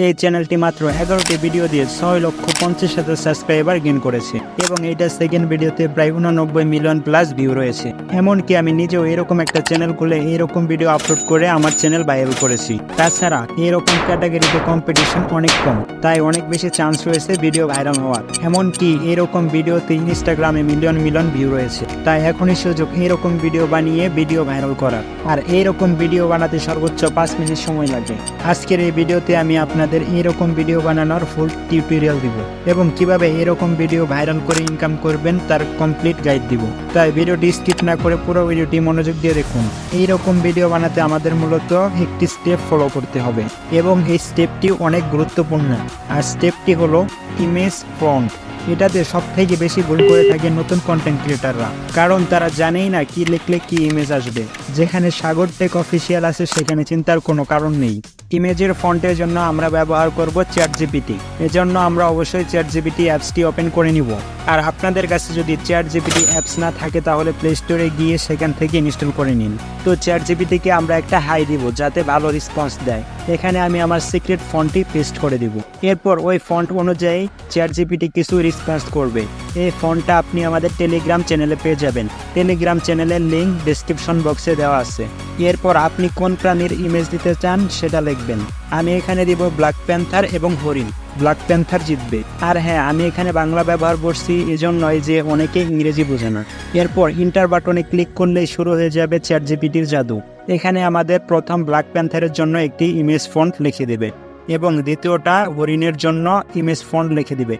এই চ্যানেলটি মাত্র 11টি ভিডিও দিয়ে 6,50,000 সাবস্ক্রাইবার গেইন করেছে এবং এইটা সেকেন্ড ভিডিওতে প্রায় 89 মিলিয়ন প্লাস ভিউ রয়েছে। এমনকি আমি নিজেও এরকম একটা চ্যানেল খুলে এরকম ভিডিও আপলোড করে আমার চ্যানেল ভাইরাল করেছি। তাছাড়া এরকম ক্যাটাগরিতে কম্পিটিশন অনেক কম, তাই অনেক বেশি চান্স রয়েছে ভিডিও ভাইরাল হওয়ার। এমনকি এরকম ভিডিওতে ইনস্টাগ্রামে মিলিয়ন মিলিয়ন ভিউ রয়েছে, তাই এখনই সুযোগ এরকম ভিডিও বানিয়ে ভিডিও ভাইরাল করার। আর এইরকম ভিডিও বানাতে সর্বোচ্চ 5 মিনিট সময় লাগে। আজকের এই ভিডিওতে আমি আপনাদের এরকম ভিডিও বানানোর ফুল টিউটোরিয়াল দিব এবং কিভাবে এরকম ভিডিও ভাইরাল করে ইনকাম করবেন তার কমপ্লিট গাইড দিব। তাই ভিডিওটি স্কিপ না করে পুরো ভিডিওটি মনোযোগ দিয়ে দেখুন। এইরকম ভিডিও বানাতে আমাদের মূলত একটি স্টেপ ফলো করতে হবে এবং এই স্টেপটি অনেক গুরুত্বপূর্ণ। আর স্টেপটি হলো ইমেজ ফন্ট। এটাতে সব থেকে বেশি ভুল করে থাকে নতুন কন্টেন্ট ক্রিয়েটাররা, কারণ তারা জানেই না কি লিখলে কি ইমেজ আসবে। যেখানে সাগর টেক অফিসিয়াল আছে সেখানে চিন্তার কোনো কারণ নেই। ইমেজের ফন্টের জন্য আমরা ব্যবহার করব চ্যাটজিপিটি। এজন্য আমরা অবশ্যই চ্যাটজিপিটি অ্যাপসটি ওপেন করে নিব। আর আপনাদের কাছে যদি চ্যাটজিপিটি অ্যাপস না থাকে তাহলে প্লে স্টোরে গিয়ে সেখান থেকে ইনস্টল করে নিন। তো চ্যাটজিপিটিকে আমরা একটা হাই দিব যাতে ভালো রেসপন্স দেয়। এখানে আমি আমার সিক্রেট ফন্টটি পেস্ট করে দিব। এরপর ওই ফন্ট অনুযায়ী চ্যাটজিপিটি কিছু রেসপন্স করবে। এই ফন্টটা আপনি আমাদের টেলিগ্রাম চ্যানেলে পেয়ে যাবেন। টেলিগ্রাম চ্যানেলের লিঙ্ক ডেসক্রিপশন বক্সে দেওয়া আছে। এরপর আপনি কোন প্রাণীর ইমেজ দিতে চান সেটা লিখবেন। আমি এখানে দিব ব্ল্যাক প্যান্থার এবং হরিণ। ব্ল্যাক প্যান্থার জিতবে। আর হ্যাঁ, আমি এখানে বাংলা ব্যবহার করছি এজন্যই যে অনেকে ইংরেজি বোঝে না। এরপর ইন্টার বাটনে ক্লিক করলেই শুরু হয়ে যাবে চ্যাটজিপিটির জাদু। এখানে আমাদের প্রথম ব্ল্যাক প্যান্থারের জন্য একটি ইমেজ ফন্ট লিখে দেবে এবং দ্বিতীয়টা হরিণের জন্য ইমেজ ফন্ট লিখে দিবে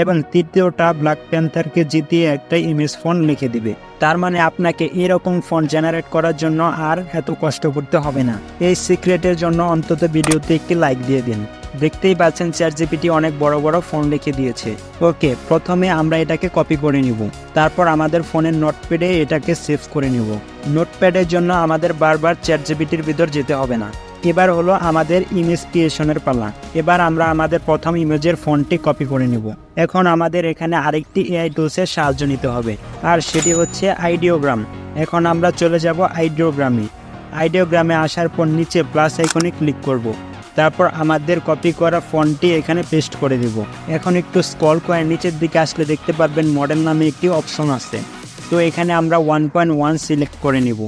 এবং তৃতীয়টা ব্ল্যাক প্যান্থারকে জিতিয়ে একটা ইমেজ ফন্ট লিখে দিবে। তার মানে আপনাকে এরকম ফন্ট জেনারেট করার জন্য আর এত কষ্ট করতে হবে না। এই সিক্রেটের জন্য অন্তত ভিডিওতে একটি লাইক দিয়ে দিন। দেখতেই পাচ্ছেন চ্যাটজিপিটি অনেক বড় বড় ফন্ট লিখে দিয়েছে। ওকে, প্রথমে আমরা এটাকে কপি করে নিব। তারপর আমাদের ফোনের নোটপ্যাডে এটাকে সেভ করে নিব। নোটপ্যাডের জন্য আমাদের বারবার চ্যাটজিপিটির ভিতর যেতে হবে না। এবার হলো আমাদের ইমেজ ক্রিয়েশনের পালা। এবার আমরা আমাদের প্রথম ইমেজের ফন্টটি কপি করে নিব। এখন আমাদের এখানে আরেকটি এআই টুলসের সাহায্য নিতে হবে, আর সেটি হচ্ছে আইডিওগ্রাম। এখন আমরা চলে যাব আইডিওগ্রামে। আইডিওগ্রামে আসার পর নিচে প্লাস আইকনে ক্লিক করব। তারপর আমাদের কপি করা ফন্টটি এখানে পেস্ট করে দেব। এখন একটু স্ক্রল করে নিচের দিকে আসলে দেখতে পারবেন মডেল নামে একটি অপশন আছে। তো এখানে আমরা 1.1 সিলেক্ট করে নিব।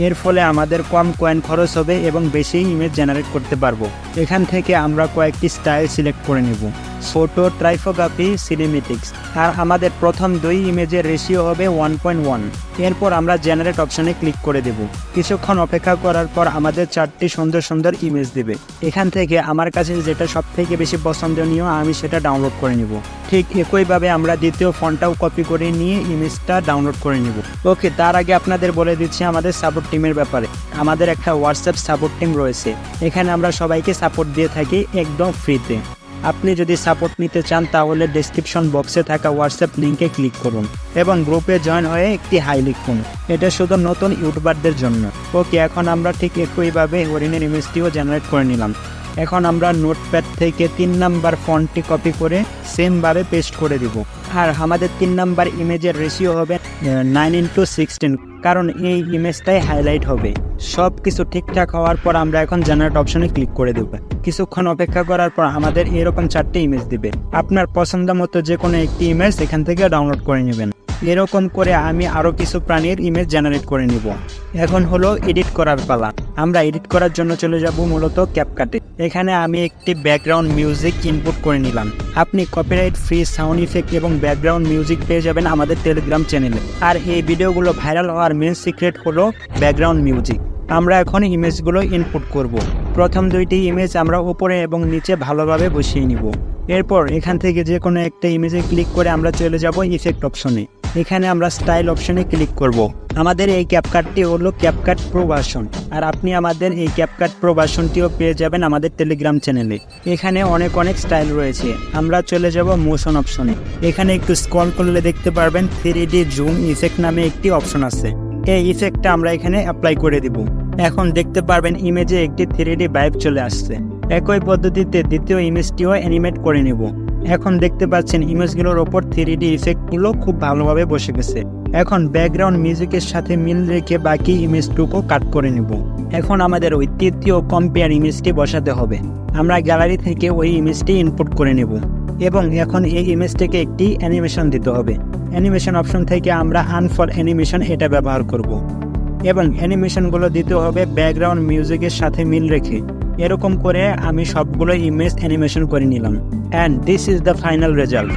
এর ফলে আমাদের কম কয়েন খরচ হবে এবং বেশি ইমেজ জেনারেট করতে পারবো। এখান থেকে আমরা কয়েকটি স্টাইল সিলেক্ট করে নেব, ফটো, ট্রাইফোগ্রাফি, সিনেমেটিক্স। আর আমাদের প্রথম দুই ইমেজের রেশিও হবে 1.1। এরপর আমরা জেনারেট অপশনে ক্লিক করে দেব। কিছুক্ষণ অপেক্ষা করার পর আমাদের 4টি সুন্দর সুন্দর ইমেজ দেবে। এখান থেকে আমার কাছে যেটা সব থেকে বেশি পছন্দনীয় আমি সেটা ডাউনলোড করে নিব। ঠিক একইভাবে আমরা দ্বিতীয় ফন্টটাও কপি করে নিয়ে ইমেজটা ডাউনলোড করে নিব। ওকে, তার আগে আপনাদের বলে দিচ্ছি আমাদের সাপোর্ট টিমের ব্যাপারে। আমাদের একটা হোয়াটসঅ্যাপ সাপোর্ট টিম রয়েছে। এখানে আমরা সবাইকে সাপোর্ট দিয়ে থাকি একদম ফ্রিতে। আপনি যদি সাপোর্ট নিতে চান তাহলে ডেসক্রিপশন বক্সে থাকা হোয়াটসঅ্যাপ লিঙ্কে ক্লিক করুন এবং গ্রুপে জয়েন হয়ে একটি হাই লিখুন। এটা শুধু নতুন ইউটিউবারদের জন্য। ওকে, এখন আমরা ঠিক একইভাবে হরিণের ইমেজটিও জেনারেট করে নিলাম। এখন আমরা নোটপ্যাড থেকে 3 নাম্বার ফন্টটি কপি করে সেমভাবে পেস্ট করে দিব। আর আমাদের 3 নাম্বার ইমেজের রেশিও হবে 9:16, কারণ এই ইমেজটাই হাইলাইট হবে। সব কিছু ঠিকঠাক হওয়ার পর আমরা এখন জেনারেট অপশনে ক্লিক করে দেব। কিছুক্ষণ অপেক্ষা করার পর আমাদের এরকম 4টি ইমেজ দিবে। আপনার পছন্দ মতো যে কোনো একটি ইমেজ এখান থেকে ডাউনলোড করে নেবেন। এরকম করে আমি আরও কিছু প্রাণীর ইমেজ জেনারেট করে নিব। এখন হলো এডিট করার পালা। আমরা এডিট করার জন্য চলে যাব মূলত ক্যাপকাটে। এখানে আমি একটি ব্যাকগ্রাউন্ড মিউজিক ইনপুট করে নিলাম। আপনি কপিরাইট ফ্রি সাউন্ড ইফেক্ট এবং ব্যাকগ্রাউন্ড মিউজিক পেয়ে যাবেন আমাদের টেলিগ্রাম চ্যানেলে। আর এই ভিডিওগুলো ভাইরাল হওয়ার মেন সিক্রেট হলো ব্যাকগ্রাউন্ড মিউজিক। আমরা এখন ইমেজগুলো ইনপুট করব। প্রথম দুইটি ইমেজ আমরা উপরে এবং নিচে ভালোভাবে বসিয়ে নিব। এরপর এখান থেকে যে কোনো একটা ইমেজে ক্লিক করে আমরা চলে যাব ইফেক্ট অপশনে। এখানে আমরা স্টাইল অপশনে ক্লিক করব। আমাদের এই ক্যাপকাটটি হলো ক্যাপকাট প্রো ভার্সন। আর আপনি আমাদের এই ক্যাপকাট প্রো ভার্সনটিও পেয়ে যাবেন আমাদের টেলিগ্রাম চ্যানেলে। এখানে অনেক স্টাইল রয়েছে। আমরা চলে যাব মোশন অপশনে। এখানে একটু স্ক্রল করলে দেখতে পারবেন 3D জুম ইফেক্ট নামে একটি অপশন আছে। এই ইফেক্টটা আমরা এখানে অ্যাপ্লাই করে দিব। এখন দেখতে পারবেন ইমেজে একটি 3D ভাইব চলে আসছে। একই পদ্ধতিতে দ্বিতীয় ইমেজটিও অ্যানিমেট করে নেব। এখন দেখতে পাচ্ছেন ইমেজগুলোর ওপর 3D ইফেক্টগুলো খুব ভালোভাবে বসে গেছে। এখন ব্যাকগ্রাউন্ড মিউজিকের সাথে মিল রেখে বাকি ইমেজটুকু কাট করে নেব। এখন আমাদের ওই তৃতীয় কম্পেয়ার ইমেজটি বসাতে হবে। আমরা গ্যালারি থেকে ওই ইমেজটি ইনপুট করে নেব এবং এখন এই ইমেজটিকে একটি অ্যানিমেশন দিতে হবে। অ্যানিমেশন অপশন থেকে আমরা আনফল অ্যানিমেশন এটা ব্যবহার করব এবং অ্যানিমেশনগুলো দিতে হবে ব্যাকগ্রাউন্ড মিউজিকের সাথে মিল রেখে। এরকম করে আমি সবগুলো ইমেজ অ্যানিমেশন করে নিলাম and this is the final result.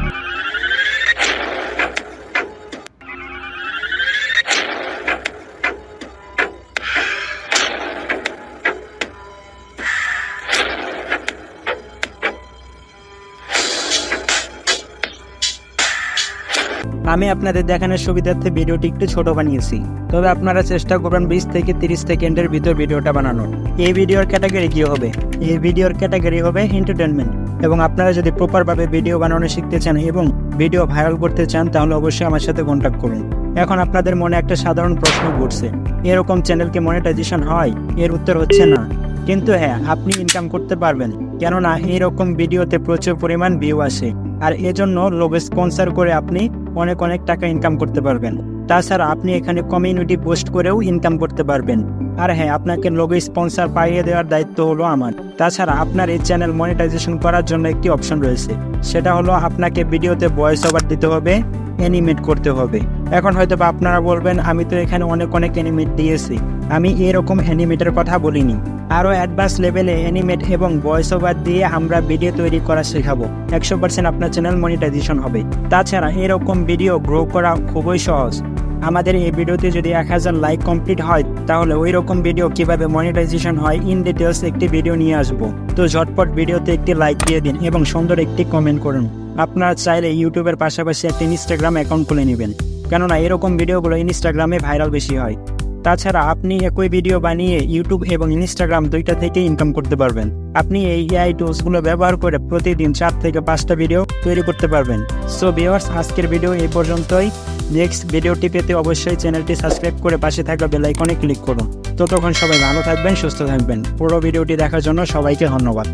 আমি আপনাদের দেখানোর সুবিধার্থে ভিডিওটি একটু ছোট বানিয়েছি, তবে আপনারা চেষ্টা করবেন 20 থেকে 30 সেকেন্ডের ভিতর ভিডিওটা বানানোর। এই ভিডিওর ক্যাটাগরি কী হবে? এই ভিডিওর ক্যাটাগরি হবে এন্টারটেনমেন্ট। এবং আপনারা যদি প্রপারভাবে ভিডিও বানানো শিখতে চান এবং ভিডিও ভাইরাল করতে চান তাহলে অবশ্যই আমার সাথে কন্ট্যাক্ট করুন। এখন আপনাদের মনে একটা সাধারণ প্রশ্ন ঘুরছে, এরকম চ্যানেলকে মনিটাইজেশন হয়? এর উত্তর হচ্ছে না, কিন্তু হ্যাঁ আপনি ইনকাম করতে পারবেন, কেননা এইরকম ভিডিওতে প্রচুর পরিমাণ ভিউ আসে আর এজন্য লোক স্পন্সর করে আপনি অনেক টাকা ইনকাম করতে পারবেন। তাছাড়া আপনি এখানে কমিউনিটি পোস্ট করেও ইনকাম করতে পারবেন। আর হ্যাঁ, আপনাকে লোগো স্পন্সর পাইয়ে দেওয়ার দায়িত্ব হলো আমার। তাছাড়া আপনার এই চ্যানেল মনিটাইজেশন করার জন্য একটি অপশন রয়েছে, সেটা হলো আপনাকে ভিডিওতে ভয়েস ওভার দিতে হবে, অ্যানিমেট করতে হবে। এখন হয়তো বা আপনারা বলবেন আমি তো এখানে অনেক অ্যানিমেট দিয়েছি, আমি এরকম অ্যানিমেটের কথা বলিনি। আরও অ্যাডভান্স লেভেলে অ্যানিমেট এবং ভয়েস ওভার দিয়ে আমরা ভিডিও তৈরি করা শেখাবো। 100% আপনার চ্যানেল মনিটাইজেশন হবে। তাছাড়া এরকম ভিডিও গ্রো করা খুবই সহজ। আমাদের এই ভিডিওতে যদি 1000 লাইক কমপ্লিট হয় তাহলে ওই রকম ভিডিও কিভাবে মনিটাইজেশন হয় ইন ডিটেলস একটি ভিডিও নিয়ে আসবো। তো ঝটপট ভিডিওতে একটি লাইক দিয়ে দিন এবং সুন্দর একটি কমেন্ট করুন। আপনারা চাইলে ইউটিউবের পাশাপাশি একটি ইনস্টাগ্রাম অ্যাকাউন্ট খুলে নেবেন, কেননা এরকম ভিডিওগুলো ইনস্টাগ্রামে ভাইরাল বেশি হয়। তাছাড়া আপনি একই ভিডিও বানিয়ে ইউটিউব এবং ইনস্টাগ্রাম দুইটা থেকে ইনকাম করতে পারবেন। আপনি এই এআই টুলসগুলো ব্যবহার করে প্রতিদিন 4 থেকে 5টা ভিডিও তৈরি করতে পারবেন। সো ভিউয়ার্স, আজকের ভিডিও এই পর্যন্তই। নেক্সট ভিডিওটি পেতে অবশ্যই চ্যানেলটি সাবস্ক্রাইব করে পাশে থাকা বেল আইকনে ক্লিক করুন। ততক্ষণ সবাই ভালো থাকবেন, সুস্থ থাকবেন। পুরো ভিডিওটি দেখার জন্য সবাইকে ধন্যবাদ।